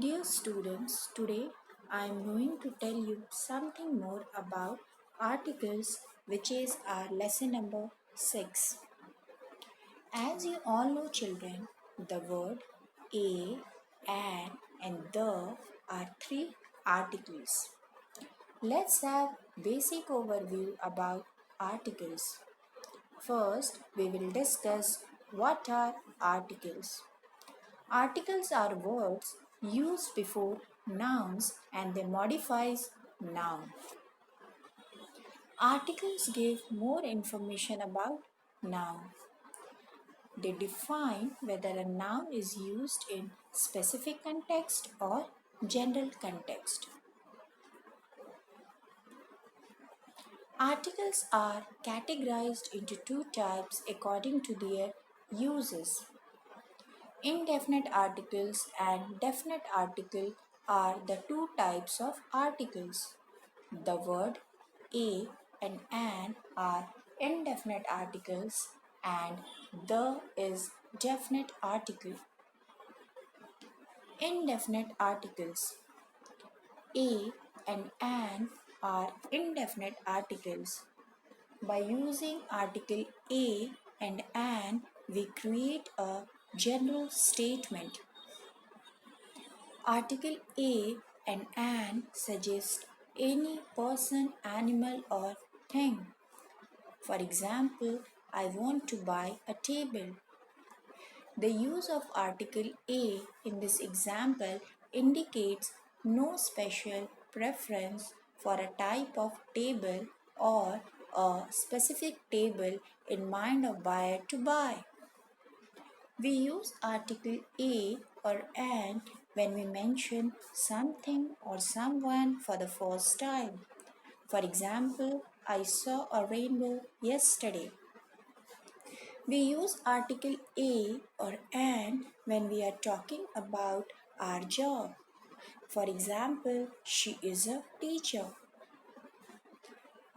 Dear students, today I am going to tell you something more about articles, which is our lesson number 6. As you all know, children, the word a, and the are three articles. Let's have basic overview about articles. First, we will discuss what are articles. Articles are words used before nouns and they modifies noun. Articles give more information about noun. They define whether a noun is used in specific context or general context. Articles are categorized into two types according to their uses. Indefinite articles and definite article are the two types of articles. The word a and an are indefinite articles and the is definite article. Indefinite articles a and an are indefinite articles. By using article a and an, we create a general statement. Article a and an suggest any person, animal, or thing. For example, I want to buy a table. The use of article a in this example indicates no special preference for a type of table or a specific table in mind of buyer to buy. We use article a or an when we mention something or someone for the first time. For example, I saw a rainbow yesterday. We use article a or an when we are talking about our job. For example, she is a teacher.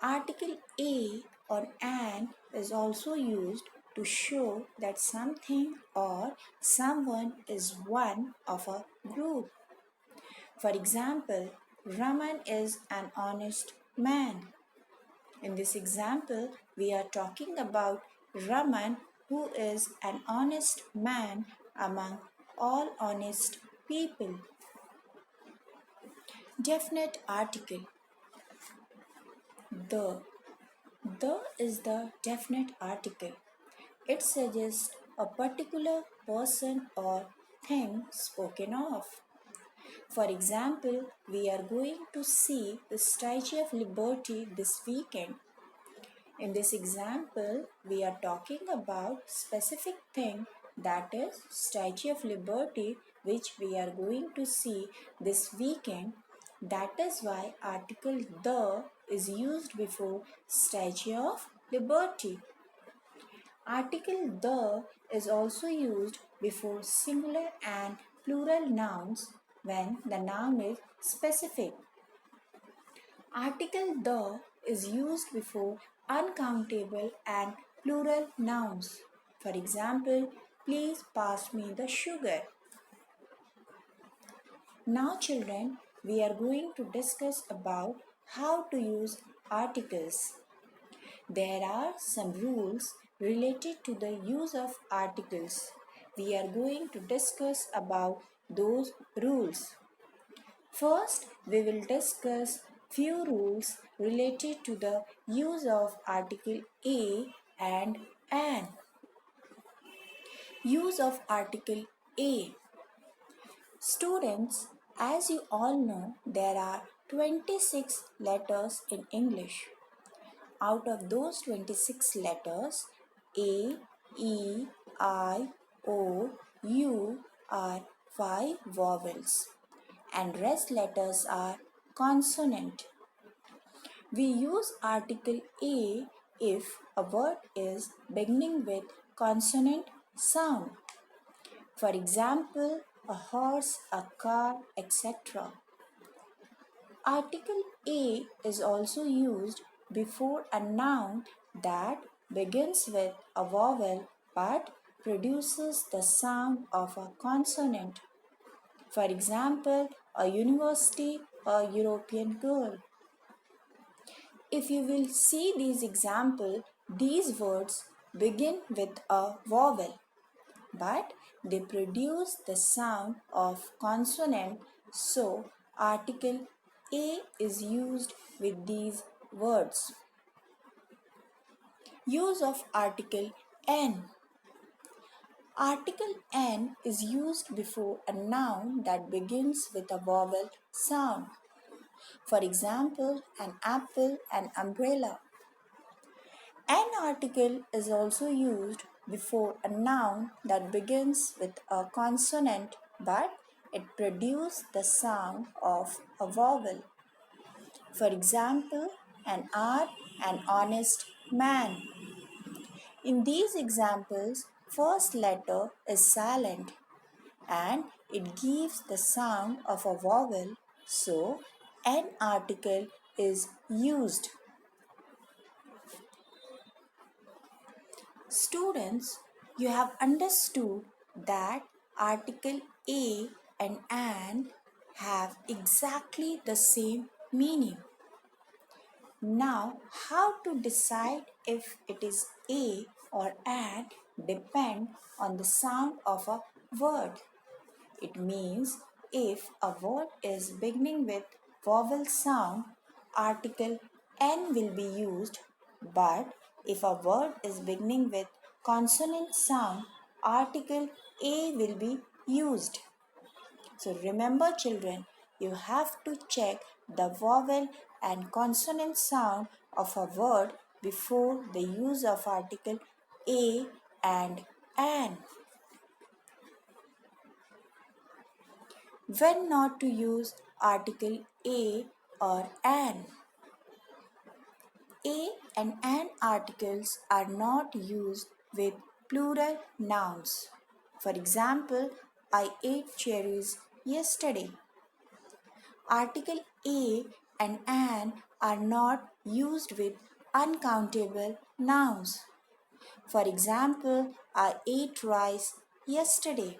Article a or an is also used to show that something or someone is one of a group. For example, Raman is an honest man. In this example, we are talking about Raman, who is an honest man among all honest people. Definite article. The. The is the definite article. It suggests a particular person or thing spoken of. For example, we are going to see the Statue of Liberty this weekend. In this example, we are talking about specific thing, that is Statue of Liberty, which we are going to see this weekend. That is why article the is used before Statue of Liberty. Article the is also used before singular and plural nouns when the noun is specific. Article the is used before uncountable and plural nouns. For example, please pass me the sugar. Now children, we are going to discuss about how to use articles. There are some rules related to the use of articles. We are going to discuss about those rules. First, we will discuss few rules related to the use of article a and an. Use of article a. Students, as you all know, there are 26 letters in English. Out of those 26 letters, A, E, I, O, U are 5 vowels and rest letters are consonant. We use article A if a word is beginning with consonant sound. For example, a horse, a car, etc. Article A is also used before a noun that begins with a vowel but produces the sound of a consonant. For example, a university, a European girl. If you will see these examples, these words begin with a vowel, but they produce the sound of consonant, so article A is used with these words. Use of article N. Article N is used before a noun that begins with a vowel sound. For example, an apple, an umbrella. An article is also used before a noun that begins with a consonant but it produces the sound of a vowel. For example, an hour, an honest man. In these examples, first letter is silent and it gives the sound of a vowel, so an article is used. Students, you have understood that article A and an have exactly the same meaning. Now, how to decide if it is A or an depend on the sound of a word. It means if a word is beginning with vowel sound, article N will be used, but if a word is beginning with consonant sound, article A will be used. So remember children, you have to check the vowel and consonant sound of a word before the use of article A and an. When not to use article A or an. A and an articles are not used with plural nouns. For example, I ate cherries yesterday. Article A and an are not used with uncountable nouns. For example, I ate rice yesterday.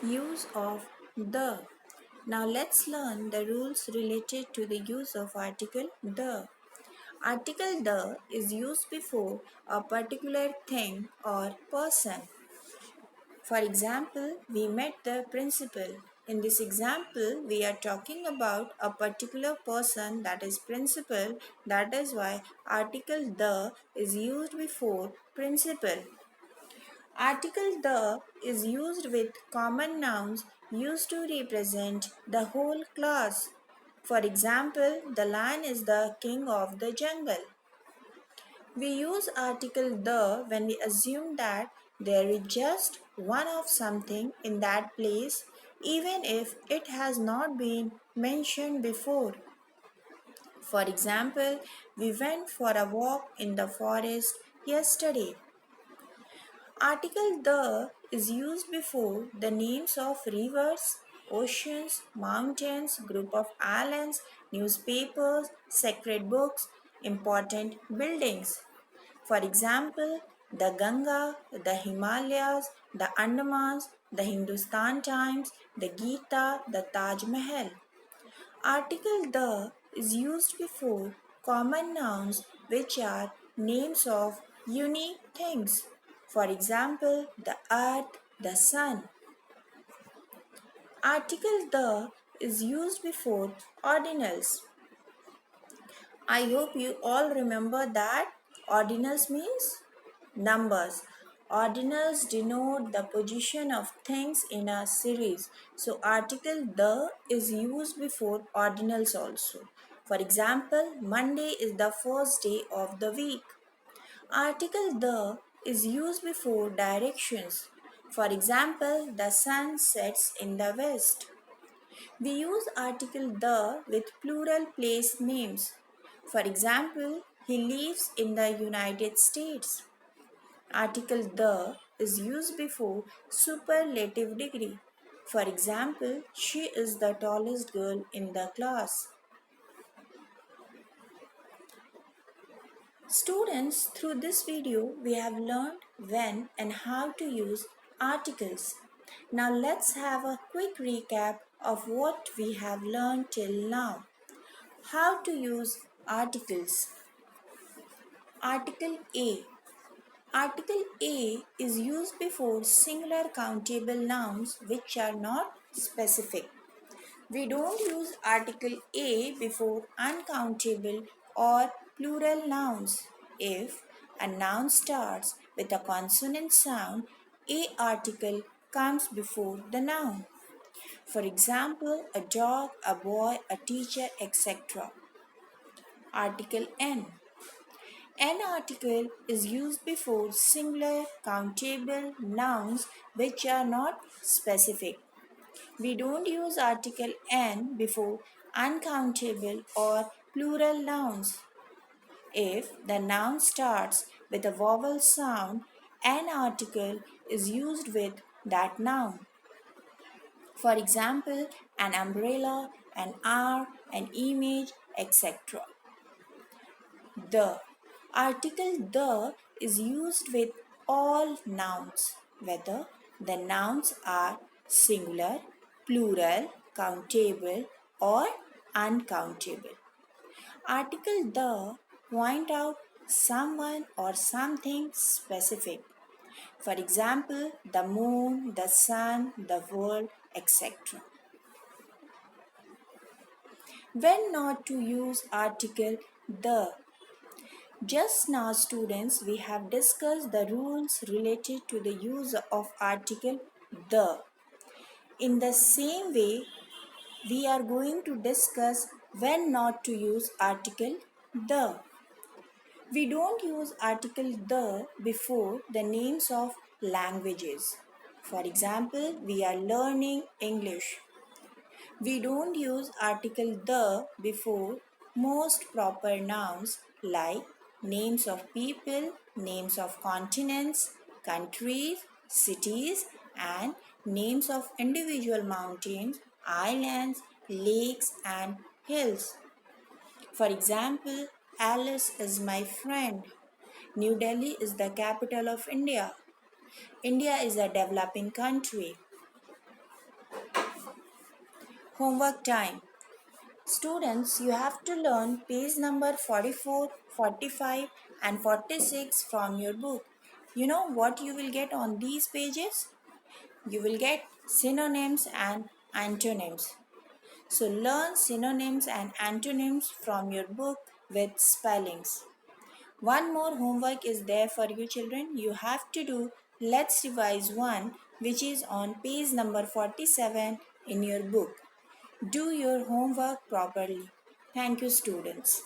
Use of the. Now let's learn the rules related to the use of article the. Article the is used before a particular thing or person. For example, we met the principal. In this example, we are talking about a particular person, that is principal. That is why article the is used before principal. Article the is used with common nouns used to represent the whole class. For example, the lion is the king of the jungle. We use article the when we assume that there is just one of something in that place, even if it has not been mentioned before. For example, we went for a walk in the forest yesterday. Article the is used before the names of rivers, oceans, mountains, group of islands, newspapers, sacred books, important buildings. For example, the Ganga, the Himalayas, the Andamans, the Hindustan Times, the Gita, the Taj Mahal. Article the is used before common nouns which are names of unique things. For example, the earth, the sun. Article the is used before ordinals. I hope you all remember that ordinals means numbers. Ordinals denote the position of things in a series. So article the is used before ordinals also. For example, Monday is the first day of the week. Article the is used before directions. For example, the sun sets in the west. We use article the with plural place names. For example, he lives in the United States. Article the is used before superlative degree. For example, she is the tallest girl in the class. Students, through this video, we have learned when and how to use articles. Now let's have a quick recap of what we have learned till now. How to use articles. Article A. Article A is used before singular countable nouns which are not specific. We don't use article A before uncountable or plural nouns. If a noun starts with a consonant sound, A article comes before the noun. For example, a dog, a boy, a teacher, etc. Article N. An article is used before singular countable nouns which are not specific. We don't use article N before uncountable or plural nouns. If the noun starts with a vowel sound, an article is used with that noun. For example, an umbrella, an hour, an image, etc. The article the is used with all nouns, whether the nouns are singular, plural, countable, or uncountable. Article the point out someone or something specific. For example, the moon, the sun, the world, etc. When not to use article the. Just now, students, we have discussed the rules related to the use of article the. In the same way, we are going to discuss when not to use article the. We don't use article the before the names of languages. For example, we are learning English. We don't use article the before most proper nouns like names of people, names of continents, countries, cities, and names of individual mountains, islands, lakes, and hills. For example, Alice is my friend. New Delhi is the capital of India. India is a developing country. Homework time. Students, you have to learn page number 44, 45, and 46 from your book. You know what you will get on these pages? You will get synonyms and antonyms. So learn synonyms and antonyms from your book with spellings. One more homework is there for you children. You have to do Let's Revise 1, which is on page number 47 in your book. Do your homework properly. Thank you, students.